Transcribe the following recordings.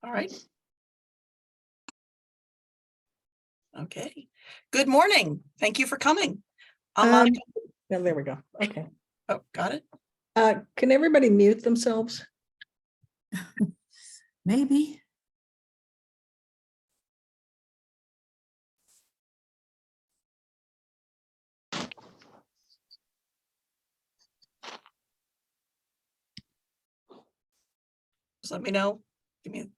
All right. Okay. Good morning. Thank you for coming. I'm Monica. Yeah, there we go. Okay. Oh, got it. Can everybody mute themselves? Maybe. Just let me know. Give me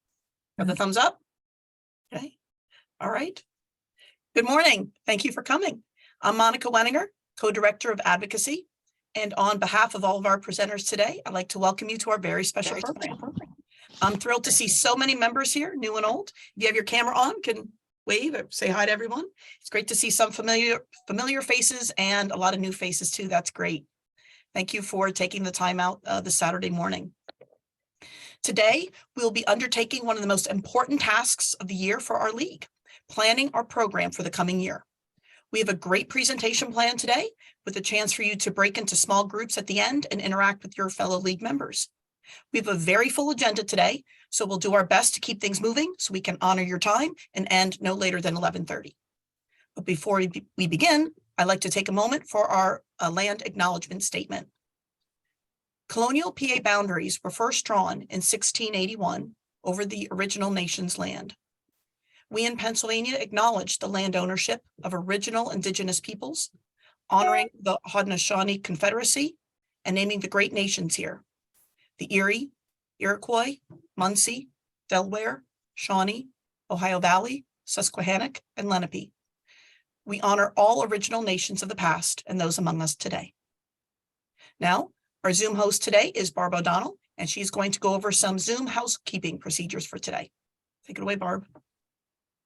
the thumbs up. Okay. All right. Good morning. Thank you for coming. I'm Monica Wenninger, co-director of advocacy. And on behalf of all of our presenters today, I'd like to welcome you to our very special program. I'm thrilled to see so many members here, new and old. If you have your camera on, can wave or say hi to everyone. It's great to see some familiar faces and a lot of new faces too. That's great. Thank you for taking the time out this Saturday morning. Today, we'll be undertaking one of the most important tasks of the year for our league, planning our program for the coming year. We have a great presentation plan today with a chance for you to break into small groups at the end and interact with your fellow league members. We have a very full agenda today, so we'll do our best to keep things moving so we can honor your time and end no later than 11:30. But before we begin, I'd like to take a moment for our land acknowledgement statement. Colonial PA boundaries were first drawn in 1681 over the original nation's land. We in Pennsylvania acknowledge the land ownership of original indigenous peoples, honoring the Haudenosaunee Confederacy and naming the great nations here: the Erie, Iroquois, Munsee, Delaware, Shawnee, Ohio Valley, Susquehannock, and Lenape. We honor all original nations of the past and those among us today. Now, our Zoom host today is Barb O'Donnell, and she's going to go over some Zoom housekeeping procedures for today. Take it away, Barb.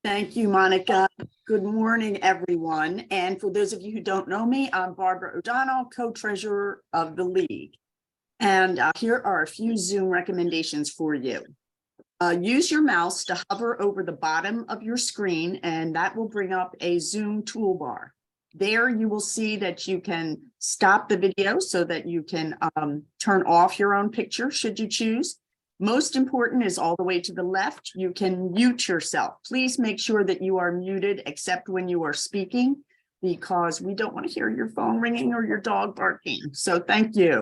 Thank you, Monica. Good morning, everyone. And for those of you who don't know me, I'm Barbara O'Donnell, co-treasurer of the league. And here are a few Zoom recommendations for you. Use your mouse to hover over the bottom of your screen, and that will bring up a Zoom toolbar. There you will see that you can stop the video so that you can turn off your own picture should you choose. Most important is all the way to the left, you can mute yourself. Please make sure that you are muted except when you are speaking, because we don't want to hear your phone ringing or your dog barking. So thank you.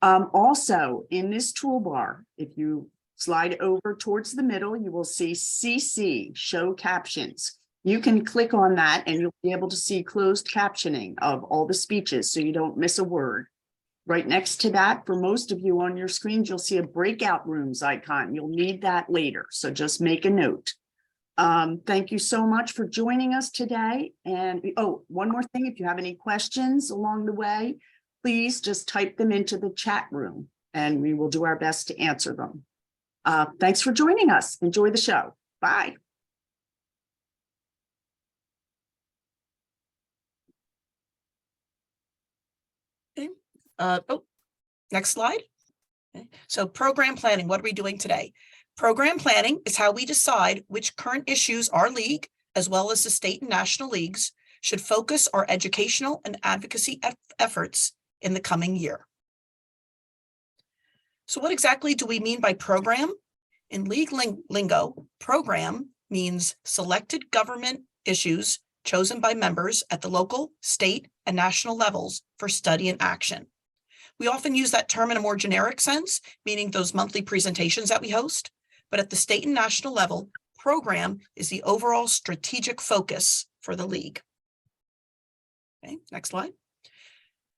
Also, in this toolbar, if you slide over towards the middle, you will see CC, show captions. You can click on that and you'll be able to see closed captioning of all the speeches so you don't miss a word. Right next to that, for most of you on your screens, you'll see a breakout rooms icon. You'll need that later, so just make a note. Thank you so much for joining us today. And oh, one more thing, if you have any questions along the way, please just type them into the chat room and we will do our best to answer them. Thanks for joining us. Enjoy the show. Bye. Next slide. Okay. So program planning, what are we doing today? Program planning is how we decide which current issues our league, as well as the state and national leagues, should focus our educational and advocacy efforts in the coming year. So what exactly do we mean by program? In league lingo, program means selected government issues chosen by members at the local, state, and national levels for study and action. We often use that term in a more generic sense, meaning those monthly presentations that we host. But at the state and national level, program is the overall strategic focus for the league. Okay, next slide.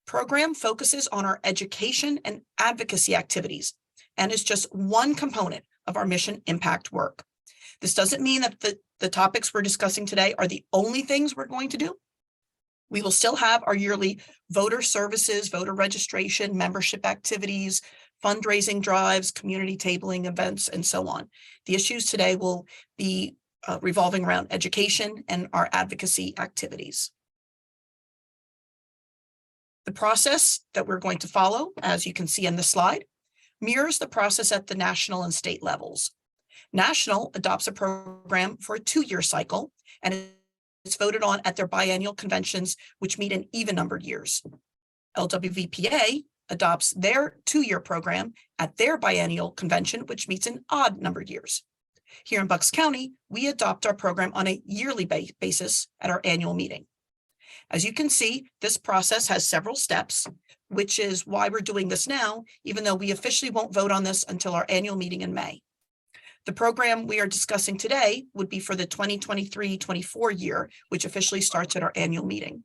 Program focuses on our education and advocacy activities and is just one component of our mission impact work. This doesn't mean that the topics we're discussing today are the only things we're going to do. We will still have our yearly voter services, voter registration, membership activities, fundraising drives, community tabling events, and so on. The issues today will be revolving around education and our advocacy activities. The process that we're going to follow, as you can see in the slide, mirrors the process at the national and state levels. National adopts a program for a 2-year cycle, and it's voted on at their biennial conventions, which meet in even-numbered years. LWVPA adopts their 2-year program at their biennial convention, which meets in odd-numbered years. Here in Bucks County, we adopt our program on a yearly basis at our annual meeting. As you can see, this process has several steps, which is why we're doing this now, even though we officially won't vote on this until our annual meeting in May. The program we are discussing today would be for the 2023-24 year, which officially starts at our annual meeting.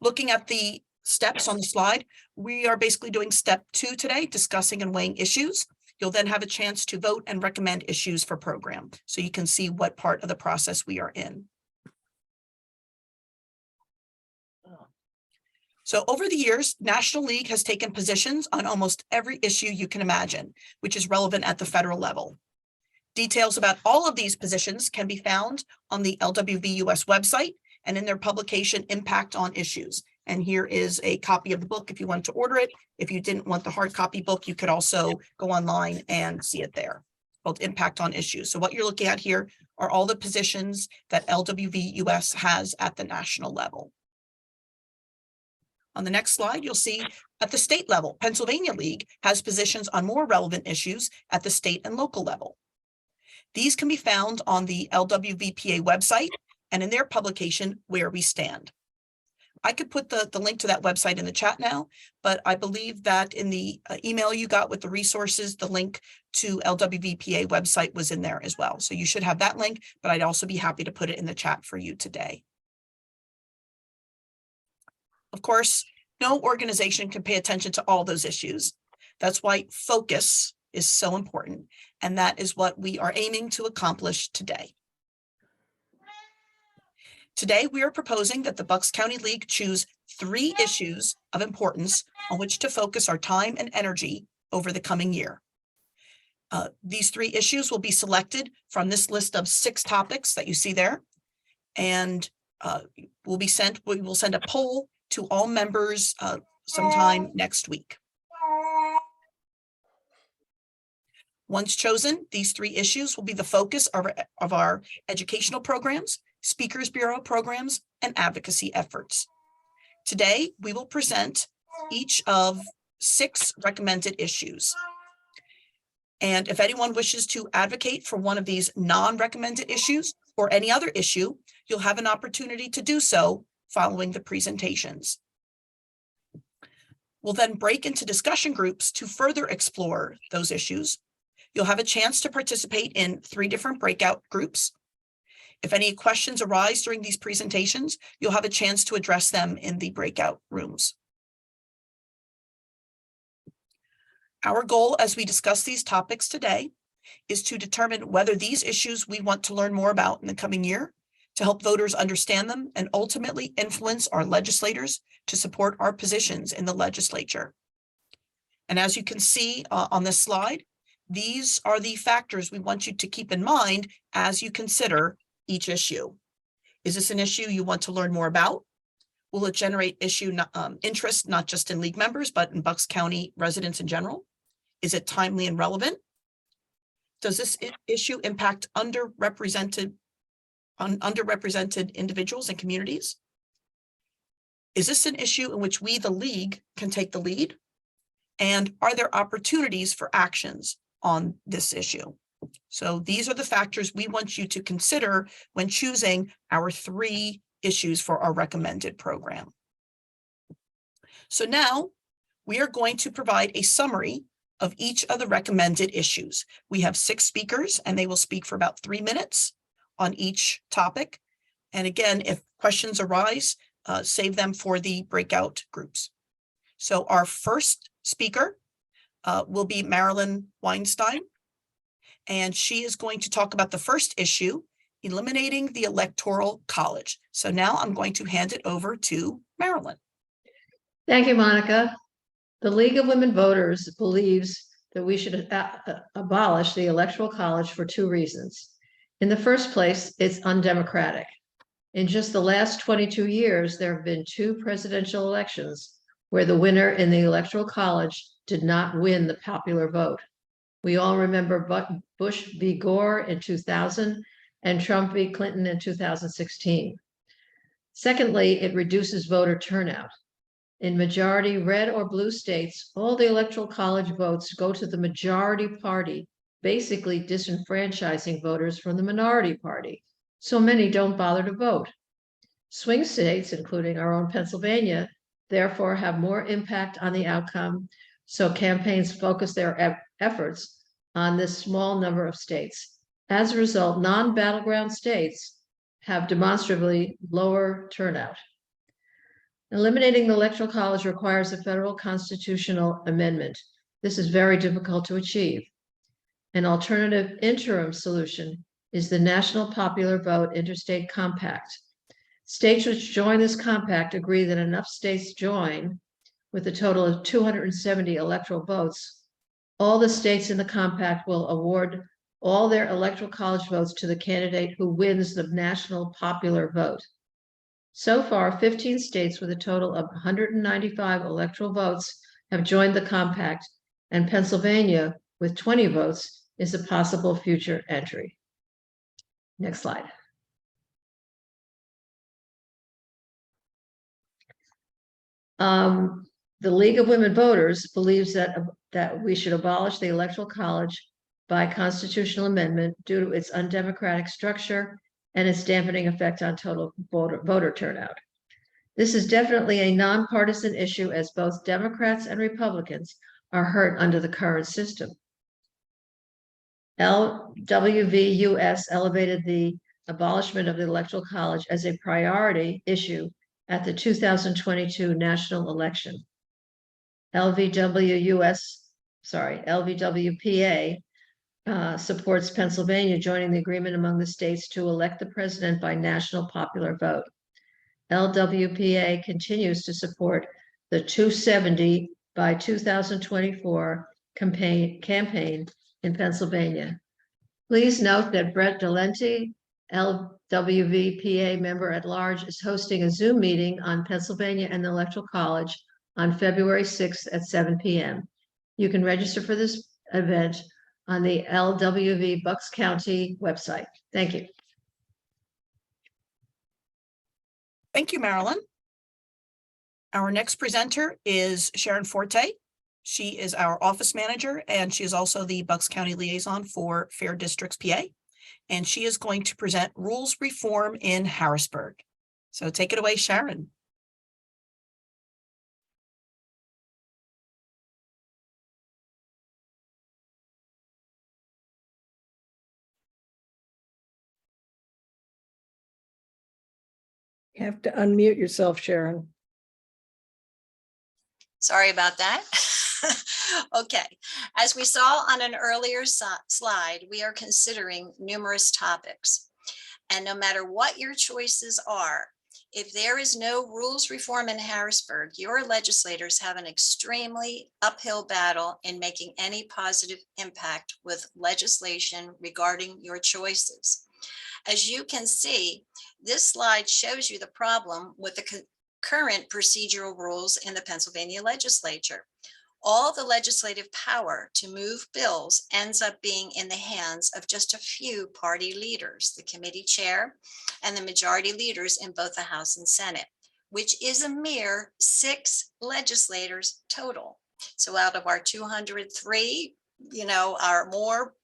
Looking at the steps on the slide, we are basically doing step 2 today, discussing and weighing issues. You'll then have a chance to vote and recommend issues for program, so you can see what part of the process we are in. So over the years, National League has taken positions on almost every issue you can imagine, which is relevant at the federal level. Details about all of these positions can be found on the LWVUS website and in their publication Impact on Issues. And here is a copy of the book if you want to order it. If you didn't want the hard copy book, you could also go online and see it there, called Impact on Issues. So what you're looking at here are all the positions that LWVUS has at the national level. On the next slide, you'll see at the state level, Pennsylvania League has positions on more relevant issues at the state and local level. These can be found on the LWVPA website and in their publication, Where We Stand. I could put the link to that website in the chat now, but I believe that in the email you got with the resources, the link to LWVPA website was in there as well. So you should have that link, but I'd also be happy to put it in the chat for you today. Of course, no organization can pay attention to all those issues. That's why focus is so important, and that is what we are aiming to accomplish today. Today, we are proposing that the Bucks County League choose 3 issues of importance on which to focus our time and energy over the coming year. These 3 issues will be selected from this list of 6 topics that you see there, and we will send a poll to all members sometime next week. Once chosen, these 3 issues will be the focus of our educational programs, Speakers Bureau programs, and advocacy efforts. Today, we will present each of 6 recommended issues. And if anyone wishes to advocate for one of these non-recommended issues or any other issue, you'll have an opportunity to do so following the presentations. We'll then break into discussion groups to further explore those issues. You'll have a chance to participate in 3 different breakout groups. If any questions arise during these presentations, you'll have a chance to address them in the breakout rooms. Our goal as we discuss these topics today is to determine whether these issues we want to learn more about in the coming year, to help voters understand them and ultimately influence our legislators to support our positions in the legislature. And as you can see on this slide, these are the factors we want you to keep in mind as you consider each issue. Is this an issue you want to learn more about? Will it generate interest not just in league members, but in Bucks County residents in general? Is it timely and relevant? Does this issue impact underrepresented individuals and communities? Is this an issue in which we, the league, can take the lead? And are there opportunities for actions on this issue? So these are the factors we want you to consider when choosing our 3 issues for our recommended program. So now we are going to provide a summary of each of the recommended issues. We have 6 speakers and they will speak for about 3 minutes on each topic. And again, if questions arise, save them for the breakout groups. So our first speaker will be Marilyn Weinstein, and she is going to talk about the first issue, eliminating the Electoral College. So now I'm going to hand it over to Marilyn. Thank you, Monica. The League of Women Voters believes that we should abolish the Electoral College for 2 reasons. In the first place, it's undemocratic. In just the last 22 years, there have been 2 presidential elections where the winner in the Electoral College did not win the popular vote. We all remember Bush v. Gore in 2000 and Trump v. Clinton in 2016. Secondly, it reduces voter turnout. In majority red or blue states, all the Electoral College votes go to the majority party basically disenfranchising voters from the minority party. So many don't bother to vote. Swing states, including our own Pennsylvania, therefore have more impact on the outcome. So campaigns focus their efforts on this small number of states. As a result, non-battleground states have demonstrably lower turnout. Eliminating the Electoral College requires a federal constitutional amendment. This is very difficult to achieve. An alternative interim solution is the National Popular Vote Interstate Compact. States which join this compact agree that enough states join with a total of 270 electoral votes. All the states in the compact will award all their Electoral College votes to the candidate who wins the national popular vote. So far, 15 states with a total of 195 electoral votes have joined the compact, and Pennsylvania, with 20 votes, is a possible future entry. Next slide. The League of Women Voters believes that we should abolish the Electoral College by constitutional amendment due to its undemocratic structure and its dampening effect on total voter turnout. This is definitely a nonpartisan issue, as both Democrats and Republicans are hurt under the current system. LWVUS elevated the abolishment of the Electoral College as a priority issue at the 2022 national election. LWVPA supports Pennsylvania joining the agreement among the states to elect the president by national popular vote. LWPA continues to support the 270 by 2024 campaign in Pennsylvania. Please note that Brett Delente, LWVPA member at large, is hosting a Zoom meeting on Pennsylvania and the Electoral College on February 6th at 7 p.m. You can register for this event on the LWV Bucks County website. Thank you. Thank you, Marilyn. Our next presenter is Sharon Forte. She is our office manager, and she is also the Bucks County liaison for Fair Districts PA. And she is going to present rules reform in Harrisburg. So take it away, Sharon. You have to unmute yourself, Sharon. Sorry about that. Okay, as we saw on an earlier slide, we are considering numerous topics. And no matter what your choices are, if there is no rules reform in Harrisburg, your legislators have an extremely uphill battle in making any positive impact with legislation regarding your choices. As you can see, this slide shows you the problem with the current procedural rules in the Pennsylvania legislature. All the legislative power to move bills ends up being in the hands of just a few party leaders, the committee chair and the majority leaders in both the House and Senate, which is a mere 6 legislators total. So out of our 203, our more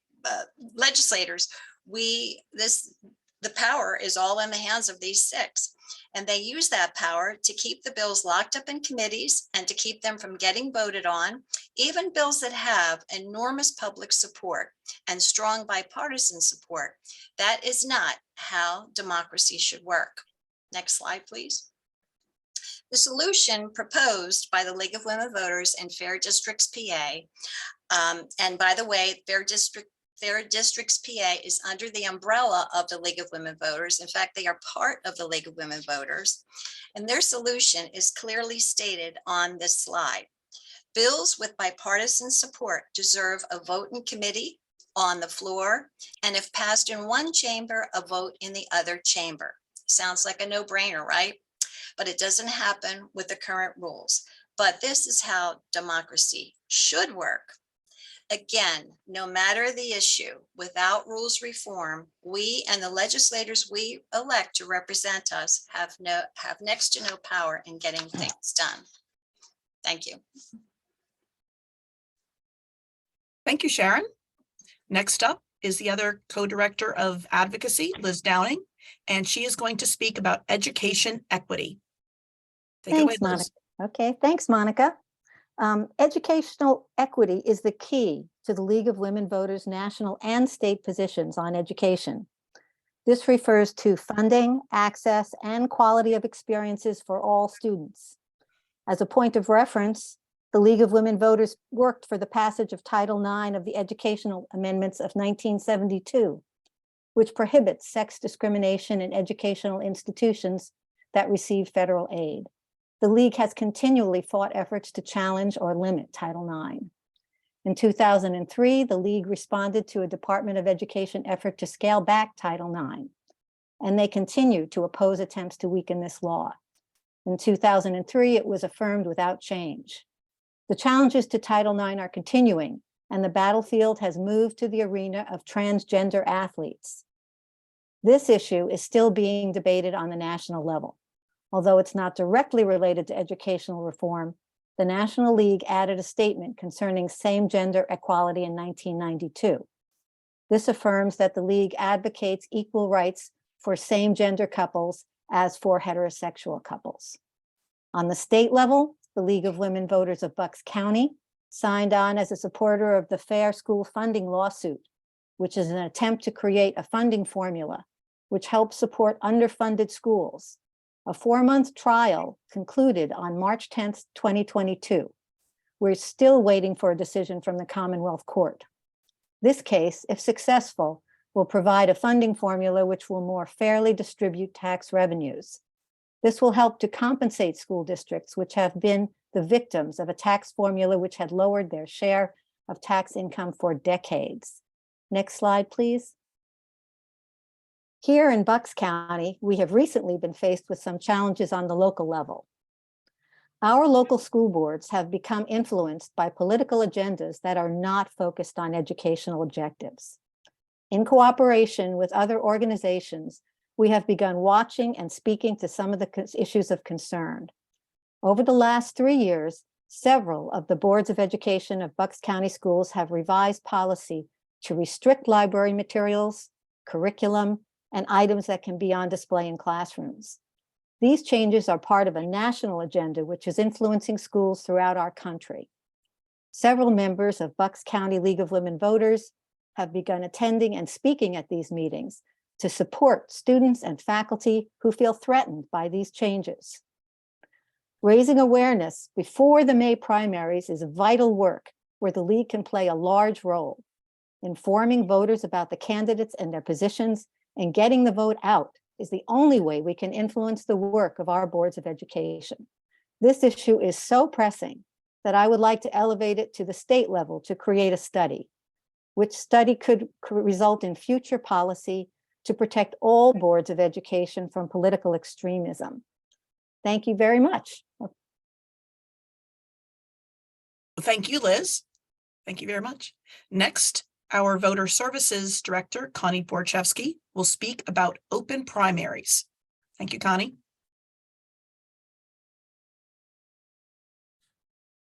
legislators, the power is all in the hands of these 6. And they use that power to keep the bills locked up in committees and to keep them from getting voted on, even bills that have enormous public support and strong bipartisan support. That is not how democracy should work. Next slide, please. The solution proposed by the League of Women Voters and Fair Districts PA, and by the way, Fair Districts PA is under the umbrella of the League of Women Voters. In fact, they are part of the League of Women Voters. And their solution is clearly stated on this slide. Bills with bipartisan support deserve a vote in committee, on the floor, and if passed in one chamber, a vote in the other chamber. Sounds like a no-brainer, right? But it doesn't happen with the current rules. But this is how democracy should work. Again, no matter the issue, without rules reform, we and the legislators we elect to represent us have next to no power in getting things done. Thank you. Thank you, Sharon. Next up is the other co-director of advocacy, Liz Downing, and she is going to speak about education equity. Take it away, Thanks, Monica. Liz. Okay, thanks, Monica. Educational equity is the key to the League of Women Voters' national and state positions on education. This refers to funding, access, and quality of experiences for all students. As a point of reference, the League of Women Voters worked for the passage of Title IX of the Educational Amendments of 1972, which prohibits sex discrimination in educational institutions that receive federal aid. The League has continually fought efforts to challenge or limit Title IX. In 2003, the League responded to a Department of Education effort to scale back Title IX, and they continue to oppose attempts to weaken this law. In 2003, it was affirmed without change. The challenges to Title IX are continuing, and the battlefield has moved to the arena of transgender athletes. This issue is still being debated on the national level. Although it's not directly related to educational reform, the National League added a statement concerning same-gender equality in 1992. This affirms that the League advocates equal rights for same-gender couples as for heterosexual couples. On the state level, the League of Women Voters of Bucks County signed on as a supporter of the Fair School Funding lawsuit, which is an attempt to create a funding formula which helps support underfunded schools. A 4-month trial concluded on March 10th, 2022. We're still waiting for a decision from the Commonwealth Court. This case, if successful, will provide a funding formula which will more fairly distribute tax revenues. This will help to compensate school districts which have been the victims of a tax formula which had lowered their share of tax income for decades. Next slide, please. Here in Bucks County, we have recently been faced with some challenges on the local level. Our local school boards have become influenced by political agendas that are not focused on educational objectives. In cooperation with other organizations, we have begun watching and speaking to some of the issues of concern. Over the last 3 years, several of the boards of education of Bucks County schools have revised policy to restrict library materials, curriculum, and items that can be on display in classrooms. These changes are part of a national agenda which is influencing schools throughout our country. Several members of Bucks County League of Women Voters have begun attending and speaking at these meetings to support students and faculty who feel threatened by these changes. Raising awareness before the May primaries is vital work where the League can play a large role. Informing voters about the candidates and their positions and getting the vote out is the only way we can influence the work of our boards of education. This issue is so pressing that I would like to elevate it to the state level to create a study, which study could result in future policy to protect all boards of education from political extremism. Thank you very much. Thank you, Liz. Thank you very much. Next, our Voter Services Director, Connie Borchevsky, will speak about open primaries. Thank you, Connie.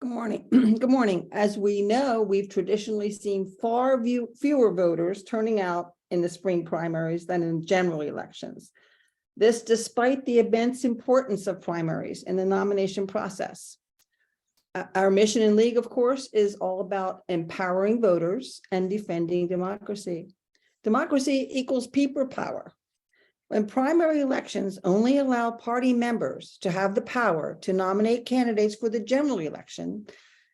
Good morning. Good morning. As we know, we've traditionally seen far fewer voters turning out in the spring primaries than in general elections. This despite the immense importance of primaries in the nomination process. Our mission in League, of course, is all about empowering voters and defending democracy. Democracy equals people power. When primary elections only allow party members to have the power to nominate candidates for the general election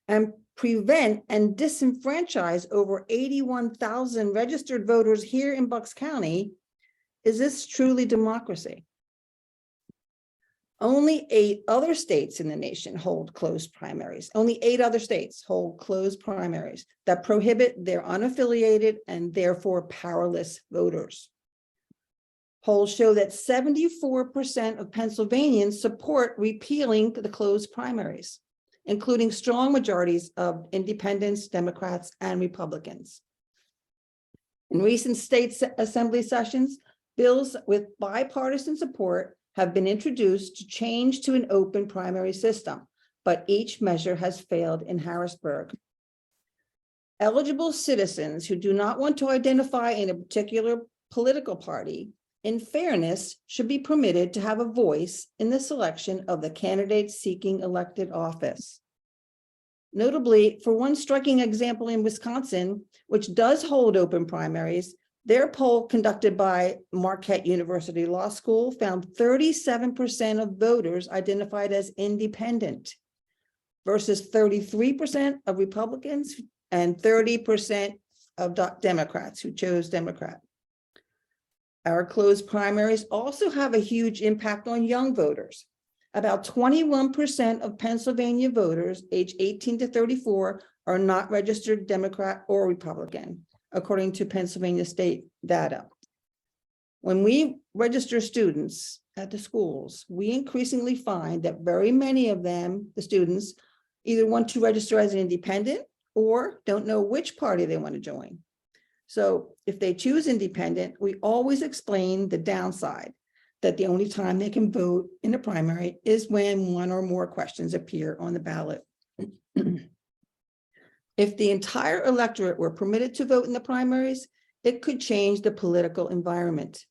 and prevent and disenfranchise over 81,000 registered voters here in Bucks County, is this truly democracy? Only 8 other states in the nation hold closed primaries. Only 8 other states hold closed primaries that prohibit their unaffiliated and therefore powerless voters. Polls show that 74% of Pennsylvanians support repealing the closed primaries, including strong majorities of independents, Democrats, and Republicans. In recent state assembly sessions, bills with bipartisan support have been introduced to change to an open primary system, but each measure has failed in Harrisburg. Eligible citizens who do not want to identify in a particular political party, in fairness, should be permitted to have a voice in the selection of the candidates seeking elected office. Notably, for one striking example in Wisconsin, which does hold open primaries, their poll conducted by Marquette University Law School found 37% of voters identified as independent versus 33% of Republicans and 30% of Democrats who chose Democrat. Our closed primaries also have a huge impact on young voters. About 21% of Pennsylvania voters aged 18 to 34 are not registered Democrat or Republican, according to Pennsylvania state data. When we register students at the schools, we increasingly find that very many of them, the students, either want to register as an independent or don't know which party they want to join. So if they choose independent, we always explain the downside, that the only time they can vote in a primary is when one or more questions appear on the ballot. If the entire electorate were permitted to vote in the primaries, it could change the political environment.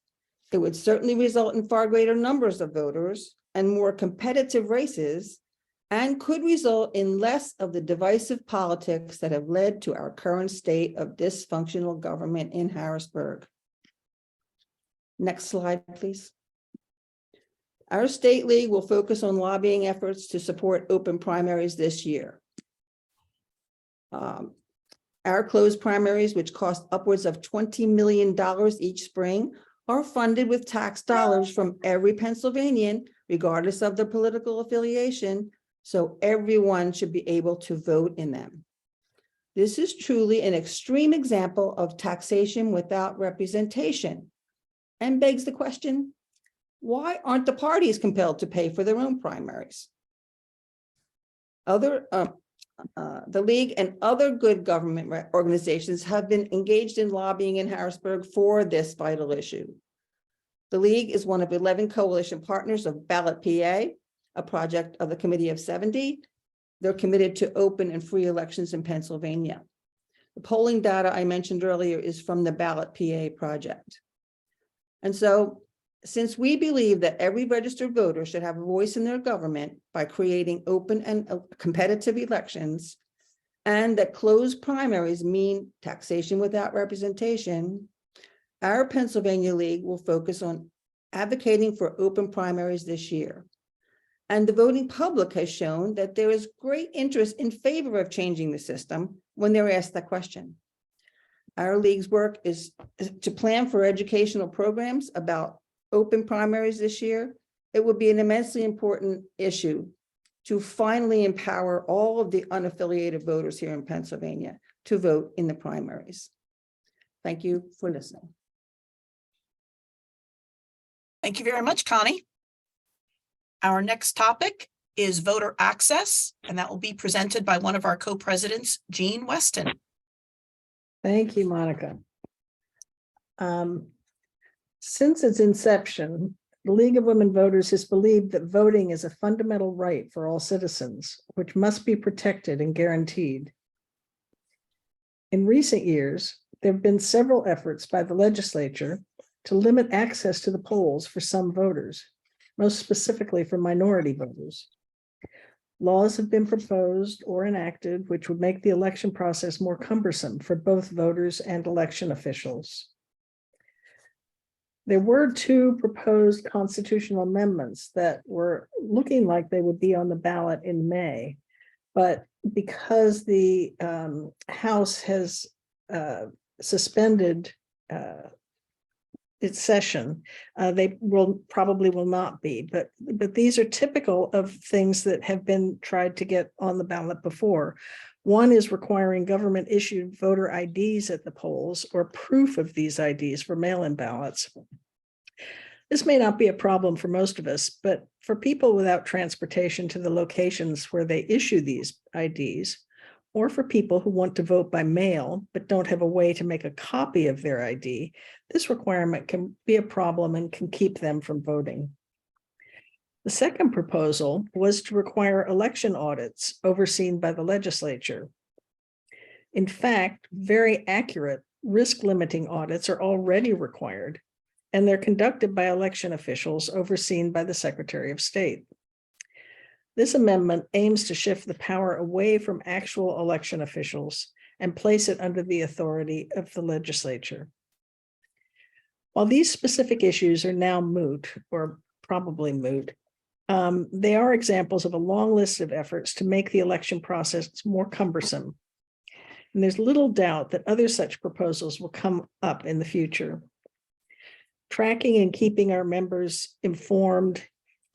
It would certainly result in far greater numbers of voters and more competitive races, and could result in less of the divisive politics that have led to our current state of dysfunctional government in Harrisburg. Next slide, please. Our state league will focus on lobbying efforts to support open primaries this year. Our closed primaries, which cost upwards of $20 million each spring, are funded with tax dollars from every Pennsylvanian, regardless of their political affiliation, so everyone should be able to vote in them. This is truly an extreme example of taxation without representation, and begs the question, why aren't the parties compelled to pay for their own primaries? The League and other good government organizations have been engaged in lobbying in Harrisburg for this vital issue. The League is one of 11 coalition partners of Ballot PA, a project of the Committee of 70. They're committed to open and free elections in Pennsylvania. The polling data I mentioned earlier is from the Ballot PA project. And so, since we believe that every registered voter should have a voice in their government by creating open and competitive elections, and that closed primaries mean taxation without representation, our Pennsylvania League will focus on advocating for open primaries this year. And the voting public has shown that there is great interest in favor of changing the system when they're asked that question. Our league's work is to plan for educational programs about open primaries this year. It would be an immensely important issue to finally empower all of the unaffiliated voters here in Pennsylvania to vote in the primaries. Thank you for listening. Thank you very much, Connie. Our next topic is voter access, and that will be presented by one of our co-presidents, Jean Weston. Thank you, Monica. Since its inception, the League of Women Voters has believed that voting is a fundamental right for all citizens, which must be protected and guaranteed. In recent years, there have been several efforts by the legislature to limit access to the polls for some voters, most specifically for minority voters. Laws have been proposed or enacted which would make the election process more cumbersome for both voters and election officials. There were two proposed constitutional amendments that were looking like they would be on the ballot in May, but because the House has suspended its session, they probably will not be, but these are typical of things that have been tried to get on the ballot before. One is requiring government issued voter IDs at the polls or proof of these IDs for mail-in ballots. This may not be a problem for most of us, but for people without transportation to the locations where they issue these IDs, or for people who want to vote by mail but don't have a way to make a copy of their ID, this requirement can be a problem and can keep them from voting. The second proposal was to require election audits overseen by the legislature. In fact, very accurate risk limiting audits are already required, and they're conducted by election officials overseen by the Secretary of State. This amendment aims to shift the power away from actual election officials and place it under the authority of the legislature. While these specific issues are now moot, or probably moot, they are examples of a long list of efforts to make the election process more cumbersome. And there's little doubt that other such proposals will come up in the future. Tracking and keeping our members informed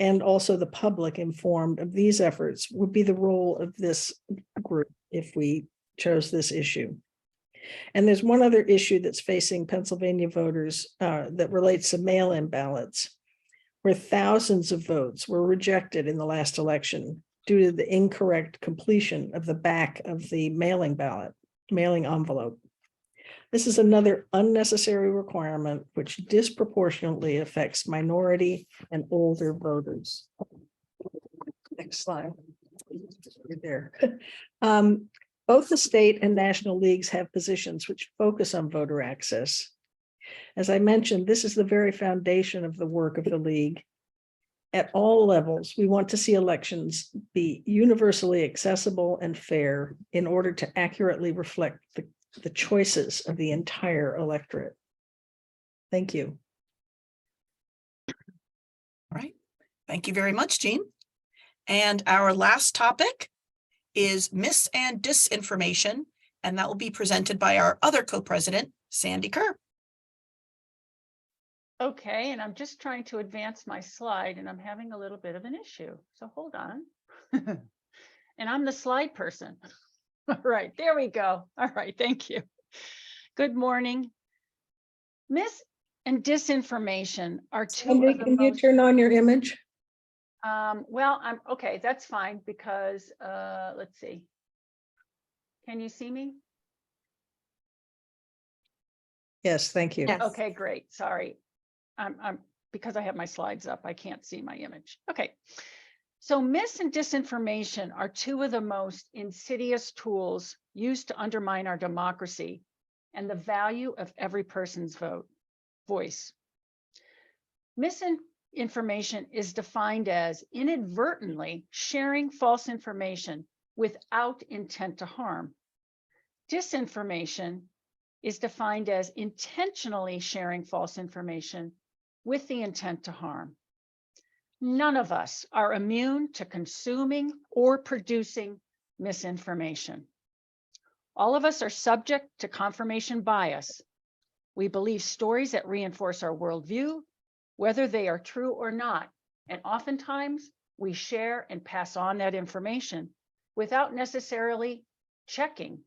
and also the public informed of these efforts would be the role of this group if we chose this issue. And there's one other issue that's facing Pennsylvania voters that relates to mail-in ballots, where thousands of votes were rejected in the last election due to the incorrect completion of the back of the mailing envelope. This is another unnecessary requirement which disproportionately affects minority and older voters. Next slide. Right there. Both the state and national leagues have positions which focus on voter access. As I mentioned, this is the very foundation of the work of the league. At all levels, we want to see elections be universally accessible and fair in order to accurately reflect the choices of the entire electorate. Thank you. All right. Thank you very much, Jean. And our last topic is mis and disinformation, and that will be presented by our other co-president, Sandy Kerr. Okay, and I'm just trying to advance my slide and I'm having a little bit of an issue. So hold on. And I'm the slide person. All right, there we go. All right, thank you. Good morning. Mis and disinformation are two Sandy, of the can you most, turn on your image? well, I'm okay, that's fine because let's see. Can you see me? Yes, thank you. Yes. Okay, great. Sorry. I'm because I have my slides up, I can't see my image. Okay. So mis and disinformation are two of the most insidious tools used to undermine our democracy and the value of every person's voice. Misinformation is defined as inadvertently sharing false information without intent to harm. Disinformation is defined as intentionally sharing false information with the intent to harm. None of us are immune to consuming or producing misinformation. All of us are subject to confirmation bias. We believe stories that reinforce our worldview, whether they are true or not, and oftentimes we share and pass on that information without necessarily checking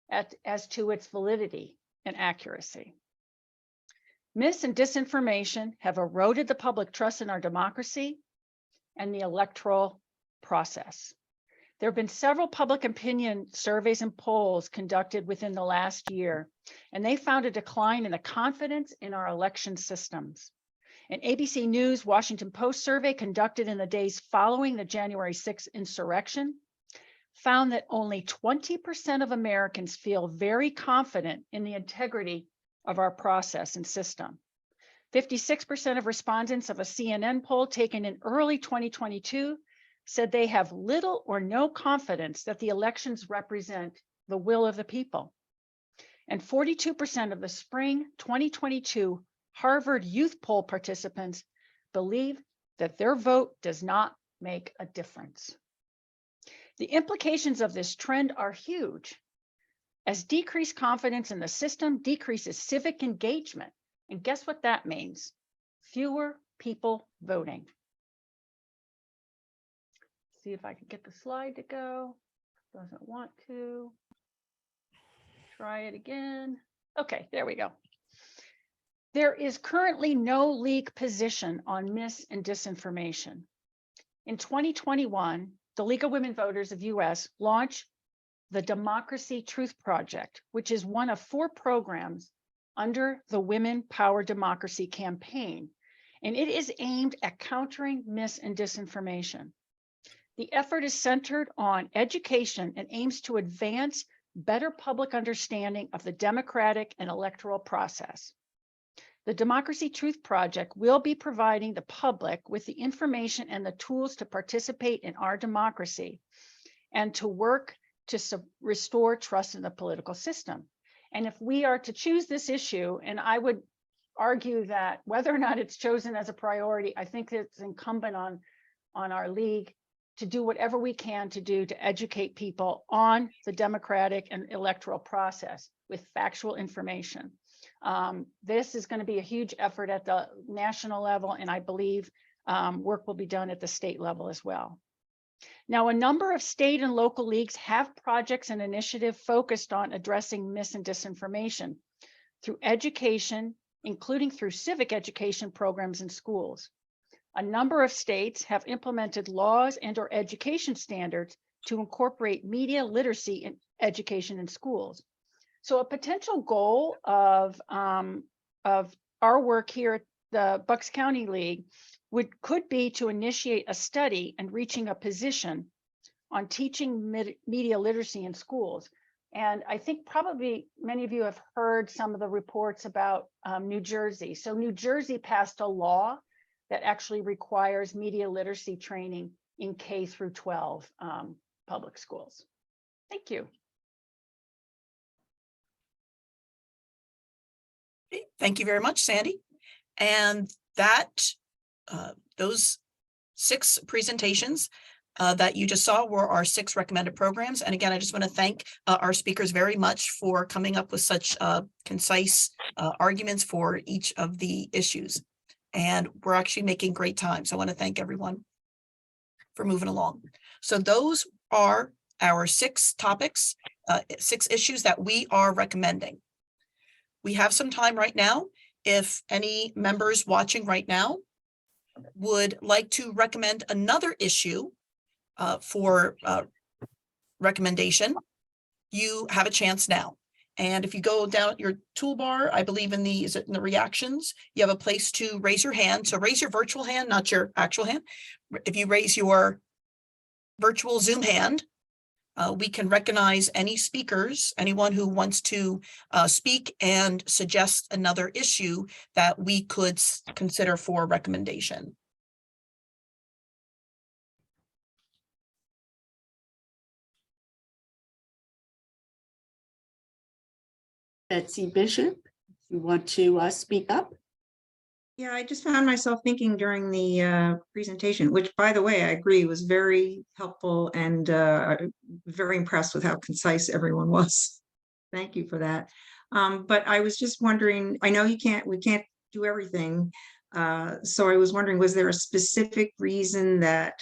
as to its validity and accuracy. Mis and disinformation have eroded the public trust in our democracy and the electoral process. There have been several public opinion surveys and polls conducted within the last year, and they found a decline in the confidence in our election systems. An ABC News Washington Post survey conducted in the days following the January 6th insurrection found that only 20% of Americans feel very confident in the integrity of our process and system. 56% of respondents of a CNN poll taken in early 2022 said they have little or no confidence that the elections represent the will of the people. And 42% of the spring 2022 Harvard Youth Poll participants believe that their vote does not make a difference. The implications of this trend are huge, as decreased confidence in the system decreases civic engagement. And guess what that means? Fewer people voting. See if I can get the slide to go. Doesn't want to. Try it again. Okay, there we go. There is currently no league position on mis and disinformation. In 2021, the League of Women Voters of US launched the Democracy Truth Project, which is one of 4 programs under the Women Power Democracy campaign, and it is aimed at countering mis and disinformation. The effort is centered on education and aims to advance better public understanding of the democratic and electoral process. The Democracy Truth Project will be providing the public with the information and the tools to participate in our democracy and to work to restore trust in the political system. And if we are to choose this issue, and I would argue that whether or not it's chosen as a priority, I think it's incumbent on our league to do whatever we can to do to educate people on the democratic and electoral process with factual information. This is going to be a huge effort at the national level, and I believe work will be done at the state level as well. Now, a number of state and local leagues have projects and initiatives focused on addressing mis and disinformation through education, including through civic education programs in schools. A number of states have implemented laws and/or education standards to incorporate media literacy in education in schools. So a potential goal of our work here at the Bucks County League could be to initiate a study and reaching a position on teaching media literacy in schools. And I think probably many of you have heard some of the reports about New Jersey. So New Jersey passed a law that actually requires media literacy training in K through 12 public schools. Thank you. Okay, thank you very much, Sandy. And that those 6 presentations that you just saw were our 6 recommended programs. And again, I just want to thank our speakers very much for coming up with such concise arguments for each of the issues. And we're actually making great time. So I want to thank everyone for moving along. So those are our 6 topics, 6 issues that we are recommending. We have some time right now. If any members watching right now would like to recommend another issue for recommendation, you have a chance now. And if you go down your toolbar, I believe in the, is it in the reactions? You have a place to raise your hand. So raise your virtual hand, not your actual hand. If you raise your virtual Zoom hand, we can recognize any speakers, anyone who wants to speak and suggest another issue that we could consider for recommendation. Betsy Bishop, you want to speak up? Yeah, I just found myself thinking during the presentation, which, by the way, I agree was very helpful and very impressed with how concise everyone was. Thank you for that. But I was just wondering, I know we can't do everything. So I was wondering, was there a specific reason that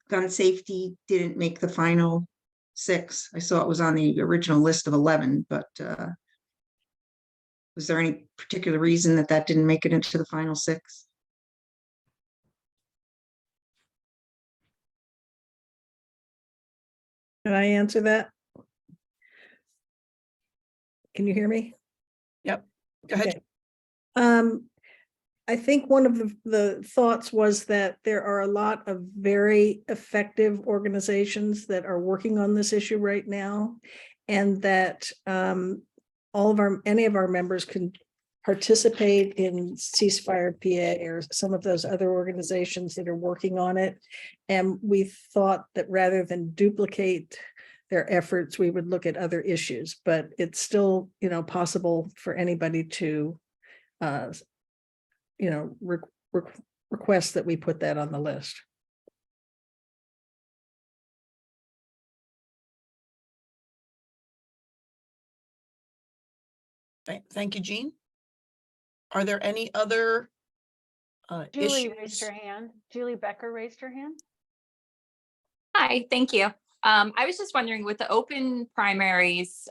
gun safety didn't make the final 6? I saw it was on the original list of 11, but was there any particular reason that didn't make it into the final 6? Can I answer that? Can you hear me? Yep, go ahead. Okay. I think one of the thoughts was that there are a lot of very effective organizations that are working on this issue right now, and that any of our members can participate in Ceasefire PA or some of those other organizations that are working on it. And we thought that rather than duplicate their efforts, we would look at other issues, but it's still, possible for anybody to, request that we put that on the list. Thank you, Jean. Are there any other Julie issues? raised her hand. Julie Becker raised her hand. Hi, thank you. I was just wondering, with the open primaries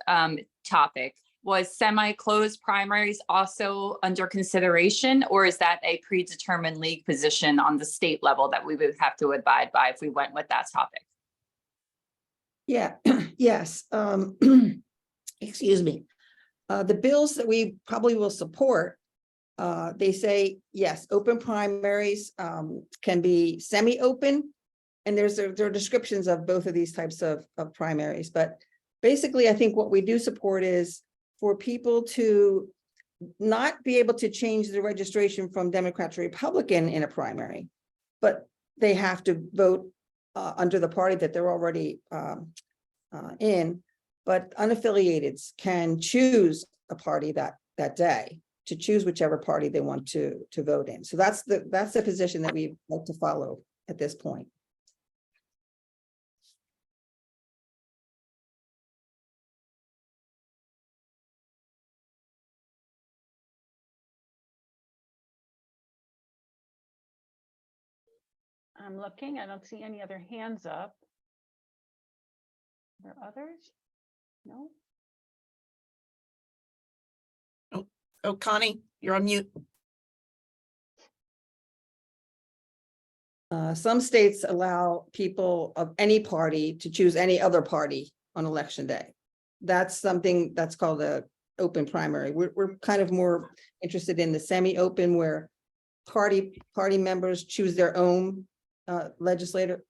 topic, was semi-closed primaries also under consideration, or is that a predetermined league position on the state level that we would have to abide by if we went with that topic? Yeah, yes. Excuse me. The bills that we probably will support, they say, yes, open primaries can be semi-open. And there are descriptions of both of these types of primaries, but basically, I think what we do support is for people to not be able to change the registration from Democrat to Republican in a primary, but they have to vote under the party that they're already in. But unaffiliateds can choose a party that day to choose whichever party they want to vote in. So that's the position that we like to follow at this point. I'm looking, I don't see any other hands up. Are there others? No? Oh, Connie, you're on mute. Some states allow people of any party to choose any other party on election day. That's something that's called a open primary. We're kind of more interested in the semi-open where party members choose their own legislator.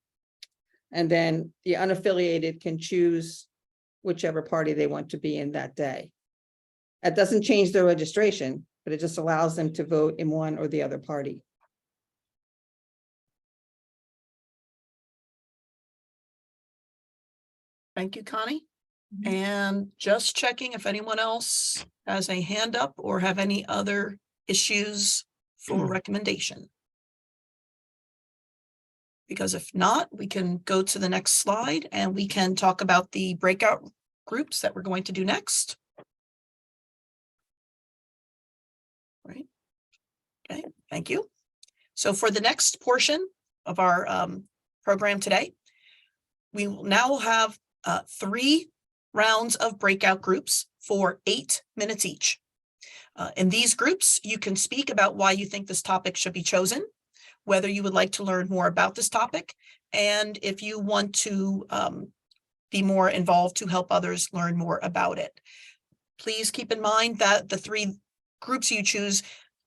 And then the unaffiliated can choose whichever party they want to be in that day. That doesn't change their registration, but it just allows them to vote in one or the other party. Thank you, Connie. And just checking if anyone else has a hand up or have any other issues for recommendation. Because if not, we can go to the next slide and we can talk about the breakout groups that we're going to do next. Right. Okay, thank you. So for the next portion of our program today, we will now have 3 rounds of breakout groups for 8 minutes each. In these groups, you can speak about why you think this topic should be chosen, whether you would like to learn more about this topic, and if you want to be more involved to help others learn more about it. Please keep in mind that the 3 groups you choose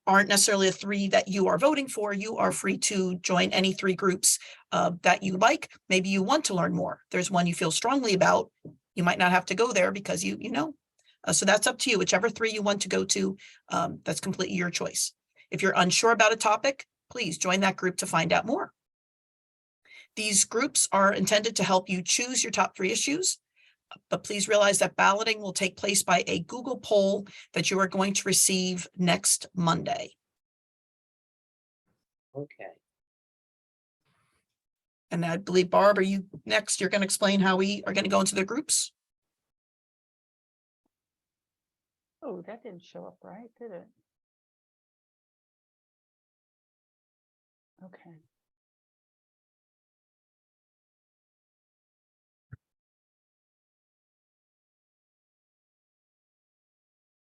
aren't necessarily the 3 that you are voting for. You are free to join any 3 groups that you like. Maybe you want to learn more. There's one you feel strongly about. You might not have to go there because you know. So that's up to you. Whichever 3 you want to go to, that's completely your choice. If you're unsure about a topic, please join that group to find out more. These groups are intended to help you choose your top 3 issues, but please realize that balloting will take place by a Google poll that you are going to receive next Monday. Okay. And I believe, Barb, are you next? You're going to explain how we are going to go into the groups? Oh, that didn't show up right, did it? Okay.